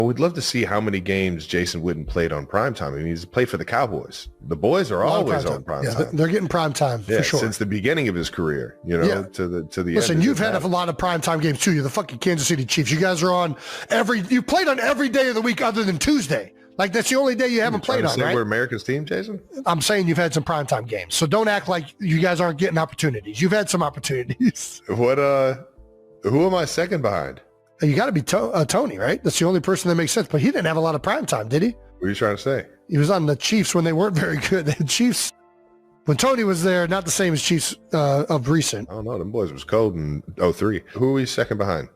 We'd love to see how many games Jason Witten played on primetime. I mean, he's played for the Cowboys. The boys are always on primetime. Yeah, they're getting primetime for sure. Since the beginning of his career, you know, to the end. Listen, you've had a lot of primetime games too. You're the fucking Kansas City Chiefs. You guys are on you played on every day of the week other than Tuesday. Like, that's the only day you haven't played on, right? We're America's team, Jason? I'm saying you've had some primetime games. So don't act like you guys aren't getting opportunities. You've had some opportunities. Who am I second behind? You got to be Tony, right? That's the only person that makes sense. But he didn't have a lot of primetime, did he? What are you trying to say? He was on the Chiefs when they weren't very good. The Chiefs, when Tony was there, not the same as Chiefs of recent. I don't know. Them boys was cold in 03. Who are we second behind?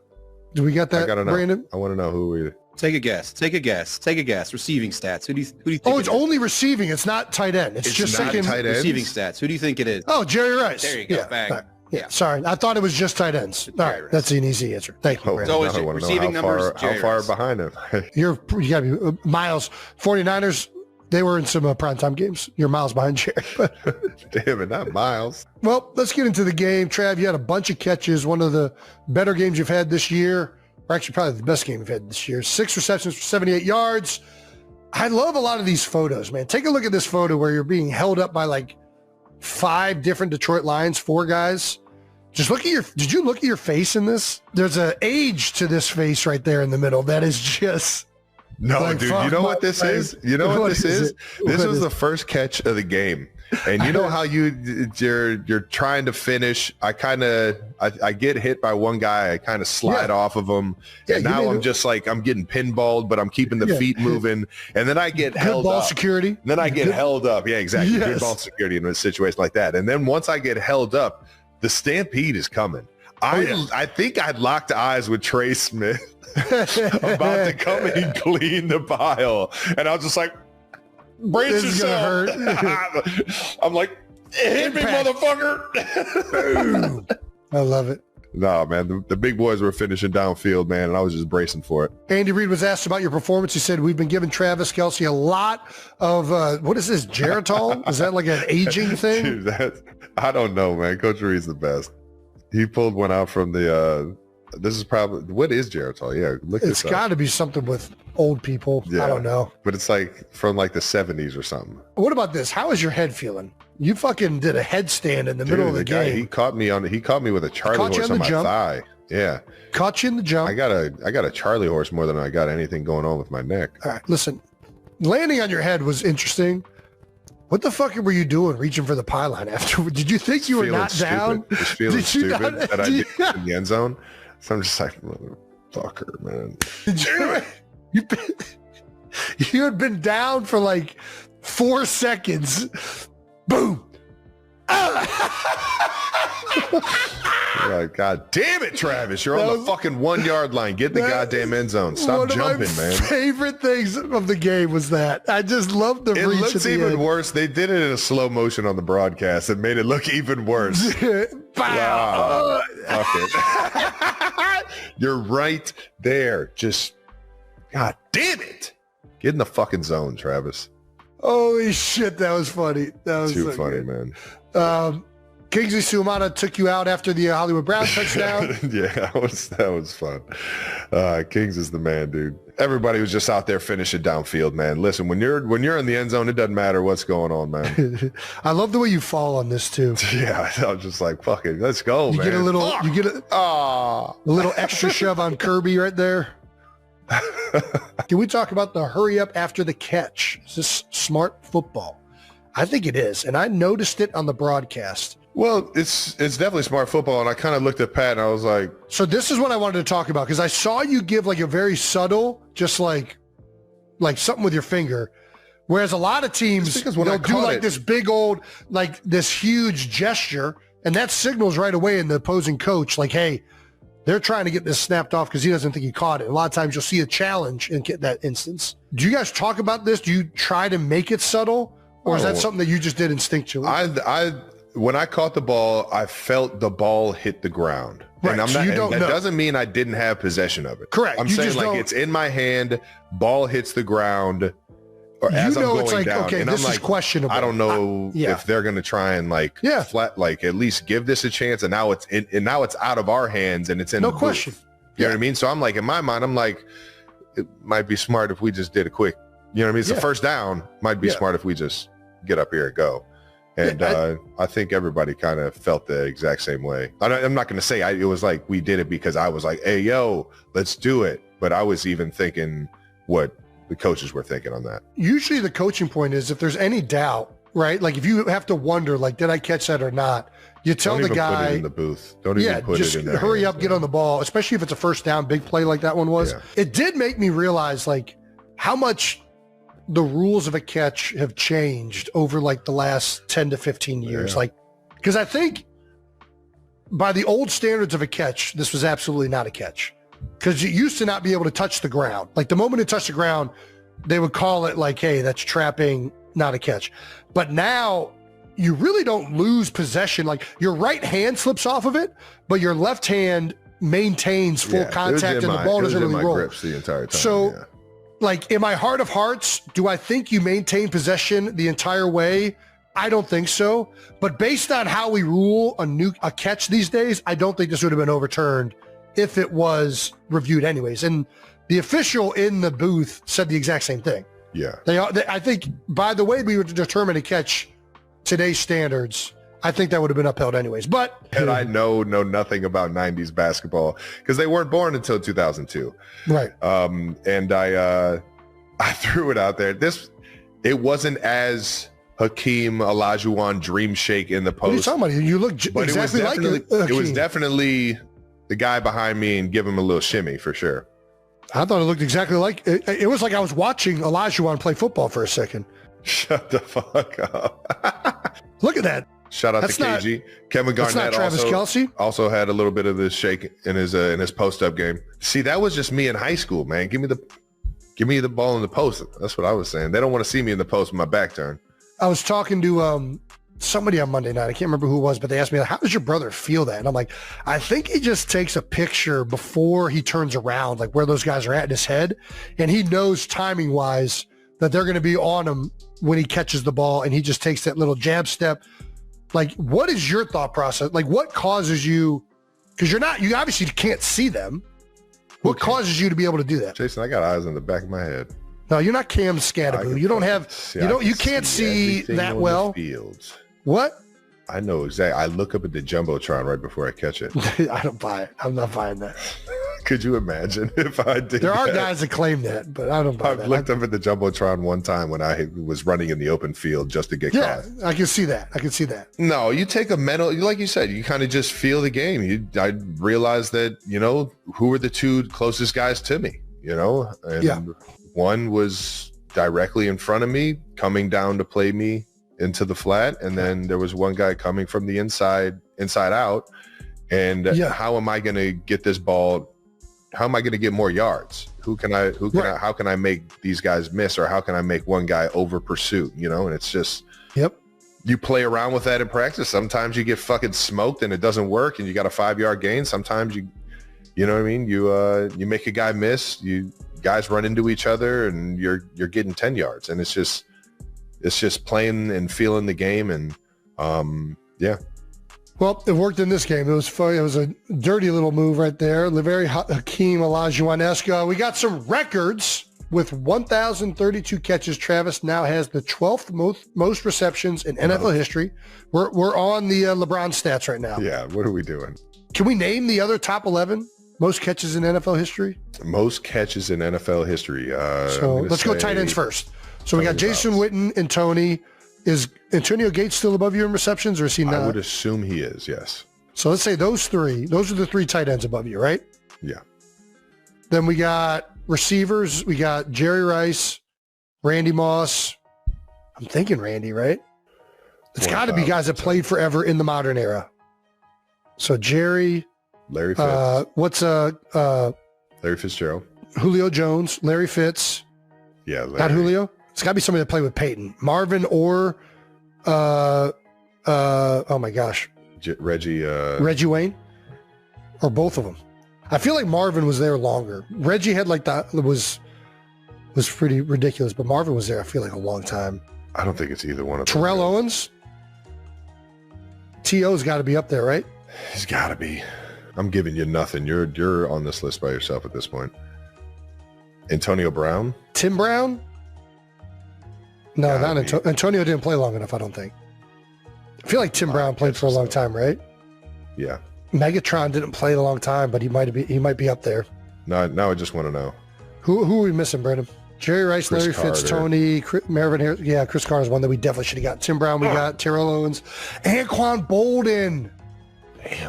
Do we got that, I gotta know. Brandon? I want to know who we... Take a guess. Receiving stats. Who do you think? Oh, it's only receiving. It's not tight end. It's just not second. Tight ends? Receiving stats. Who do you think it is? Oh, Jerry Rice. There you go. Yeah, Bang. Yeah, sorry. I thought it was just tight ends. All right, that's an easy answer. Thank you, Brandon. It's always receiving numbers. How far behind him? You got to be Miles. 49ers, they were in some primetime games. You're miles behind Jerry. Damn it, not Miles. Well, let's get into the game. Trav, you had a bunch of catches. One of the better games you've had this year. Or actually, probably the best game we've had this year. 6 receptions for 78 yards. I love a lot of these photos, man. Take a look at this photo where you're being held up by like 5 different Detroit Lions, 4 guys. Just look at did you look at your face in this? There's an age to this face right there in the middle. That is just... No, like, dude, you know what this is? You know what this is? This was the first catch of the game. And you know how you're trying to finish. I get hit by one guy. I kind of slide off of him. And now I'm just like, I'm getting pinballed, but I'm keeping the feet moving. And then I get held ball up. Security. And then I get held up. Yeah, exactly. Yes. Good ball security in a situation like that. And then once I get held up, the stampede is coming. I think I'd locked eyes with Trey Smith about to come and clean the pile. And I was just like, brace yourself. I'm like, hit me, motherfucker. I love it. No, man, the big boys were finishing downfield, man, and I was just bracing for it. Andy Reid was asked about your performance. He said, we've been giving Travis Kelce a lot of, what is this, Geritol? Is that like an aging thing? Dude, I don't know, man. Coach Reid's the best. He pulled one out from the, this is probably, what is Geritol? Yeah, look it's got to be something with old people. Yeah, I don't know. But it's like from like the 70s or something. What about this? How is your head feeling? You fucking did a headstand in the middle of the game. He caught me with a Charlie horse on my thigh. Yeah. Caught you in the jump. I got a Charlie horse more than I got anything going on with my neck. All right, listen. Landing on your head was interesting. What the fuck were you doing reaching for the pylon after? Did you think you were not down? Just feeling stupid that I did in the end zone. So I'm just like, motherfucker, man. You had been down for like 4 seconds. Boom. Like, God damn it, Travis. You're on the fucking 1 yard line. Get in the goddamn end zone. Stop jumping, man. Favorite things of the game was that. I just love the reach. It looks even worse. They did it in a slow motion on the broadcast. It made it look even worse. Wow. Fuck it. You're right there. Just, God damn it. Get in the fucking zone, Travis. Holy shit, that was funny. That was too funny, man. Kingsley Suamana took you out after the Hollywood Browns touchdown. Yeah, that was fun. Kings is the man, dude. Everybody was just out there finishing downfield, man. Listen, when you're in the end zone, it doesn't matter what's going on, man. I love the way you fall on this too. Yeah, I was just like, fuck it, let's go, man. You get a little extra shove on Kirby right there. Can we talk about the hurry up after the catch? Is this smart football? I think it is, and I noticed it on the broadcast. Well, it's definitely smart football, and I kind of looked at Pat, and I was like... So this is what I wanted to talk about, because I saw you give like a very subtle, just like something with your finger, whereas a lot of teams, they'll do like this big old, like this huge gesture, and that signals right away in the opposing coach, like, hey, they're trying to get this snapped off because he doesn't think he caught it. A lot of times you'll see a challenge in that instance. Do you guys talk about this? Do you try to make it subtle? Or is that something that you just did instinctually? When I caught the ball, I felt the ball hit the ground. Right, and that doesn't mean I didn't have possession of it. Correct. I'm saying like it's in my hand, ball hits the ground, or as I'm going down. Okay, and this I'm is like, questionable. I don't know if they're going to try and at least give this a chance. And now it's out of our hands and it's in no question. You know what I mean? So I'm like, in my mind, I'm like, it might be smart if we just did a quick, you know what I mean? It's a first down. Might be smart if we just get up here and go. And I think everybody kind of felt the exact same way. I'm not going to say it was like we did it because I was like, hey, yo, let's do it. But I was even thinking what the coaches were thinking on that. Usually the coaching point is if there's any doubt, right? Like if you have to wonder, like, did I catch that or not? You tell the guy. Put it in the booth. Don't even put it in there. Hurry up, get on the ball, especially if it's a first down, big play like that one was. Yeah. It did make me realize like how much the rules of a catch have changed over like the last 10 to 15 years. Like, because I think by the old standards of a catch, this was absolutely not a catch. Because you used to not be able to touch the ground. Like the moment it touched the ground, they would call it like, hey, that's trapping, not a catch. But now you really don't lose possession. Like your right hand slips off of it, but your left hand maintains full contact and the ball doesn't really roll. Grips the entire time. So like in my heart of hearts, do I think you maintain possession the entire way? I don't think so. But based on how we rule a catch these days, I don't think this would have been overturned if it was reviewed anyways. And the official in the booth said the exact same thing. Yeah. I think by the way we would determine a catch today's standards, I think that would have been upheld anyways. But and I know nothing about 90s basketball because they weren't born until 2002. Right. And I threw it out there. It wasn't as Hakeem Olajuwon dream shake in the post. What are you talking about? You look exactly like it was definitely the guy behind me and give him a little shimmy for sure. I thought it looked exactly like it was like I was watching Olajuwon play football for a second. Shut the fuck up. Look at that. Shout out to KG. Kevin Garnett Travis Kelce. Also had a little bit of this shake in his post-up game. See, that was just me in high school, man. Give me the ball in the post. That's what I was saying. They don't want to see me in the post with my back turned. I was talking to somebody on Monday night. I can't remember who it was, but they asked me, how does your brother feel that? And I'm like, I think he just takes a picture before he turns around, like where those guys are at in his head. And he knows timing wise that they're going to be on him when he catches the ball. And he just takes that little jab step. Like, what is your thought process? Like, what causes you, because you obviously can't see them. What causes you to be able to do that? Jason, I got eyes on the back of my head. No, you're not Cam Scadaboo. You don't have, you can't see that well. Fields. What? I know exactly. I look up at the Jumbotron right before I catch it. I don't buy it. I'm not buying that. Could you imagine if I did There are guys that claim that, but I don't buy that. I've looked up at the Jumbotron one time when I was running in the open field just to get caught. I can see that. I can see that. No, you take a mental, like you said, you kind of just feel the game. I realized that, who were the two closest guys to me, and one was directly in front of me coming down to play me into the flat. And then there was one guy coming from the inside out. And how am I going to get this ball? How am I going to get more yards? How can I make these guys miss, or how can I make one guy over pursuit? And it's just, you play around with that in practice. Sometimes you get fucking smoked and it doesn't work and you got a 5-yard gain. Sometimes you know what I mean? You make a guy miss, guys run into each other and you're getting 10 yards, and it's just playing and feeling the game. And Well, it worked in this game. It was fun. It was a dirty little move right there. Very Hakeem Olajuwon-esque. We got some records with 1,032 catches. Travis now has the 12th most receptions in NFL history. We're on the LeBron stats right now. Yeah, what are we doing? Can we name the other top 11 most catches in NFL history? Most catches in NFL history. So let's go tight ends first. So we got Jason Witten and Tony. Is Antonio Gates still above you in receptions, or is he not? I would assume he is, yes. So let's say those three. Those are the three tight ends above you, right? Yeah. Then we got receivers. We got Jerry Rice, Randy Moss. I'm thinking Randy, right? It's got to be guys that played forever in the modern era. So Jerry. Larry Fitz. Larry Fitzgerald. Julio Jones. Larry Fitz. Yeah. Larry. Not Julio. It's got to be somebody that played with Peyton. Marvin or, oh my gosh. Reggie Wayne? Or both of them. I feel like Marvin was there longer. Reggie had like that, was pretty ridiculous, but Marvin was there, I feel like, a long time. I don't think it's either one of them. Terrell Owens? T.O.'s got to be up there, right? He's got to be. I'm giving you nothing. You're on this list by yourself at this point. Antonio Brown? Tim Brown? No, not Antonio didn't play long enough, I don't think. I feel like Tim Brown played for a long time, right? Yeah. Megatron didn't play a long time, but he might be up there. Now I just want to know. Who are we missing, Brendan? Jerry Rice, Larry Fitz, Tony, Marvin Harris. Yeah, Chris Carter's one that we definitely should have got. Tim Brown, we got Terrell Owens, Anquan Bolden. Damn.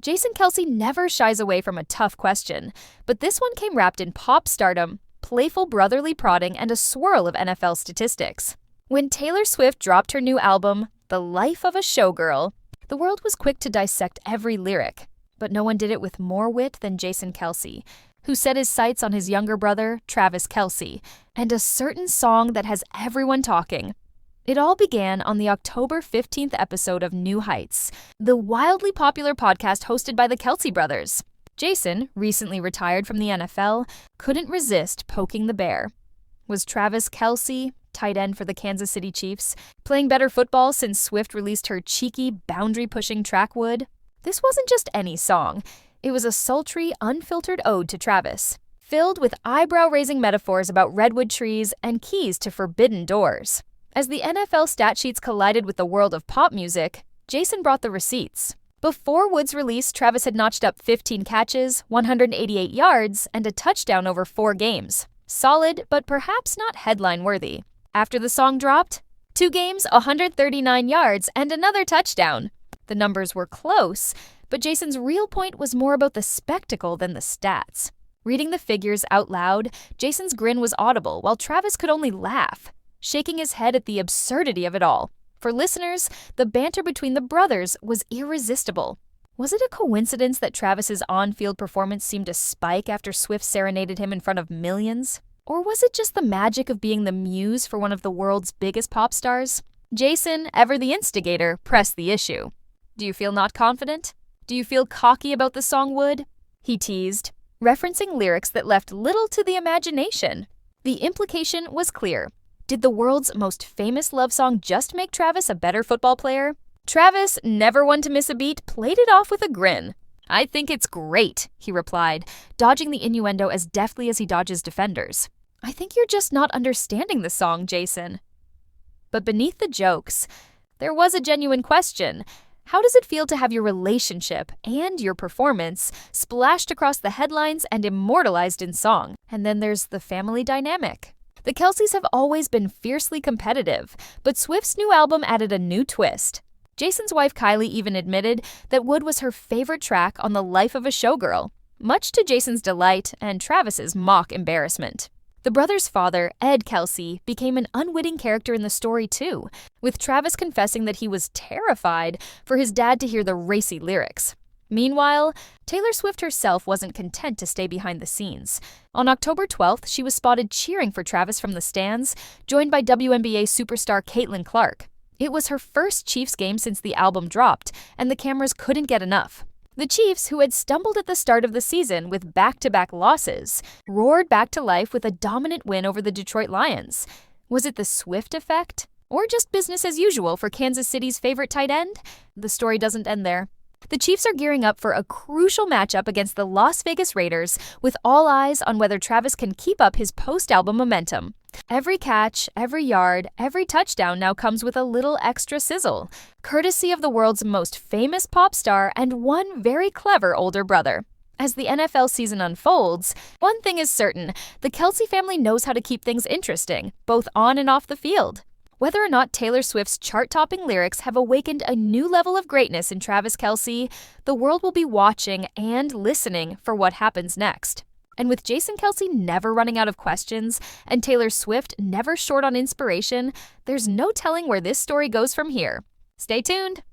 Jason Kelce never shies away from a tough question, but this one came wrapped in pop stardom, playful brotherly prodding, and a swirl of NFL statistics. When Taylor Swift dropped her new album, The Life of a Showgirl, the world was quick to dissect every lyric, but no one did it with more wit than Jason Kelce, who set his sights on his younger brother, Travis Kelce, and a certain song that has everyone talking. It all began on the October 15th episode of New Heights, the wildly popular podcast hosted by the Kelce brothers. Jason, recently retired from the NFL, couldn't resist poking the bear. Was Travis Kelce, tight end for the Kansas City Chiefs, playing better football since Swift released her cheeky, boundary-pushing track wood? This wasn't just any song. It was a sultry, unfiltered ode to Travis, filled with eyebrow-raising metaphors about redwood trees and keys to forbidden doors. As the NFL stat sheets collided with the world of pop music, Jason brought the receipts. Before Wood's release, Travis had notched up 15 catches, 188 yards, and a touchdown over 4 games. Solid, but perhaps not headline-worthy. After the song dropped, 2 games, 139 yards, and another touchdown. The numbers were close, but Jason's real point was more about the spectacle than the stats. Reading the figures out loud, Jason's grin was audible, while Travis could only laugh, shaking his head at the absurdity of it all. For listeners, the banter between the brothers was irresistible. Was it a coincidence that Travis's on-field performance seemed to spike after Swift serenaded him in front of millions? Or was it just the magic of being the muse for one of the world's biggest pop stars? Jason, ever the instigator, pressed the issue. Do you feel not confident? Do you feel cocky about the song Wood? He teased, referencing lyrics that left little to the imagination. The implication was clear. Did the world's most famous love song just make Travis a better football player? Travis, never one to miss a beat, played it off with a grin. I think it's great, he replied, dodging the innuendo as deftly as he dodges defenders. I think you're just not understanding the song, Jason. But beneath the jokes, there was a genuine question. How does it feel to have your relationship and your performance splashed across the headlines and immortalized in song? And then there's the family dynamic. The Kelces have always been fiercely competitive, but Swift's new album added a new twist. Jason's wife Kylie even admitted that Wood was her favorite track on The Life of a Showgirl, much to Jason's delight and Travis's mock embarrassment. The brothers' father, Ed Kelce, became an unwitting character in the story too, with Travis confessing that he was terrified for his dad to hear the racy lyrics. Meanwhile, Taylor Swift herself wasn't content to stay behind the scenes. On October 12th, she was spotted cheering for Travis from the stands, joined by WNBA superstar Caitlin Clark. It was her first Chiefs game since the album dropped, and the cameras couldn't get enough. The Chiefs, who had stumbled at the start of the season with back-to-back losses, roared back to life with a dominant win over the Detroit Lions. Was it the Swift effect? Or just business as usual for Kansas City's favorite tight end? The story doesn't end there. The Chiefs are gearing up for a crucial matchup against the Las Vegas Raiders, with all eyes on whether Travis can keep up his post-album momentum. Every catch, every yard, every touchdown now comes with a little extra sizzle, courtesy of the world's most famous pop star and one very clever older brother. As the NFL season unfolds, one thing is certain, the Kelce family knows how to keep things interesting, both on and off the field. Whether or not Taylor Swift's chart-topping lyrics have awakened a new level of greatness in Travis Kelce, the world will be watching and listening for what happens next. And with Jason Kelce never running out of questions and Taylor Swift never short on inspiration, there's no telling where this story goes from here. Stay tuned!